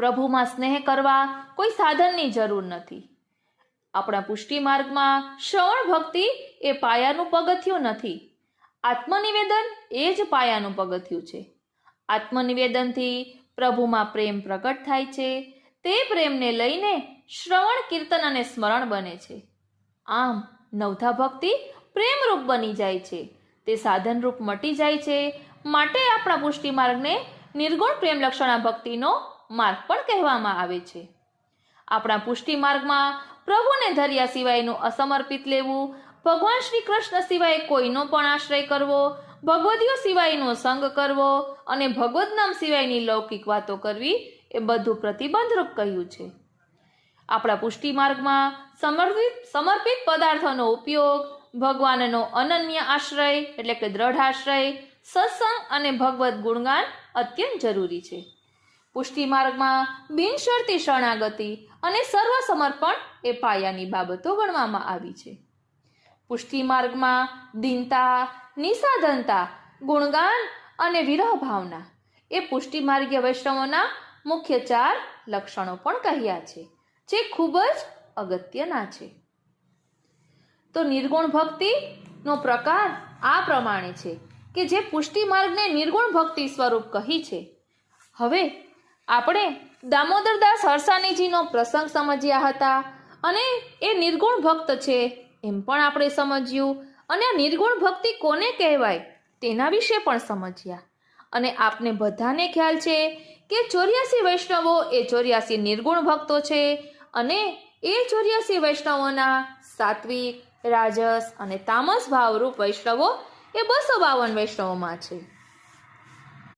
પ્રભુમાં સ્નેહ કરવા કોઈ સાધનની જરૂર નથી. આપણા પુષ્ટિ માર્ગમાં શ્રવણ ભક્તિ એ પાયાનું પગથિયું નથી. આત્મનિવેદન એ જ પાયાનું પગથિયું છે. આત્મનિવેદનથી પ્રભુમાં પ્રેમ પ્રગટ થાય છે. તે પ્રેમને લઈને શ્રવણ, કીર્તન અને સ્મરણ બને છે. આમ નવધા ભક્તિ પ્રેમરૂપ બની જાય છે. તે સાધનરૂપ મટી જાય છે. માટે આપણા પુષ્ટિ માર્ગને નિર્ગુણ પ્રેમ લક્ષણા ભક્તિનો માર્ગ પણ કહેવામાં આવે છે. આપણા પુષ્ટિ માર્ગમાં પ્રભુને ધર્યા સિવાયનું અસમર્પિત લેવું, ભગવાન શ્રી કૃષ્ણ સિવાય કોઈનો પણ આશ્રય કરવો, ભગવદીઓ સિવાયનો સંગ કરવો અને ભગવદ નામ સિવાયની લૌકિક વાતો કરવી એ બધું પ્રતિબંધરૂપ કહ્યું છે. આપણા પુષ્ટિ માર્ગમાં સમર્પિત પદાર્થોનો ઉપયોગ, ભગવાનનો અનન્ય આશ્રય એટલે કે દ્રઢ આશ્રય, સત્સંગ અને ભગવદ ગુણગાન અત્યંત જરૂરી છે. પુષ્ટિ માર્ગમાં બિનશરતી શરણાગતિ અને સર્વ સમર્પણ એ પાયાની બાબતો ગણવામાં આવી છે. પુષ્ટિ માર્ગમાં દીનતા, નિસાધનતા, ગુણગાન અને વિરહ ભાવના એ પુષ્ટિ માર્ગીય વૈષ્ણવોના મુખ્ય 4 લક્ષણો પણ કહ્યા છે, જે ખૂબ જ અગત્યના છે. તો નિર્ગુણ ભક્તિનો પ્રકાર આ પ્રમાણે છે કે જે પુષ્ટિ માર્ગને નિર્ગુણ ભક્તિ સ્વરૂપ કહી છે. હવે આપણે દામોદરદાસ હરસાણીજીનો પ્રસંગ સમજ્યા હતા અને એ નિર્ગુણ ભક્ત છે એમ પણ આપણે સમજ્યું અને આ નિર્ગુણ ભક્તિ કોને કહેવાય તેના વિશે પણ સમજ્યા. અને આપને બધાને ખ્યાલ છે કે 84 વૈષ્ણવો એ 84 નિર્ગુણ ભક્તો છે અને એ 84 વૈષ્ણવોના સાત્વિક, રાજસ અને તામસ ભાવરૂપ વૈષ્ણવો એ 252 વૈષ્ણવોમાં છે.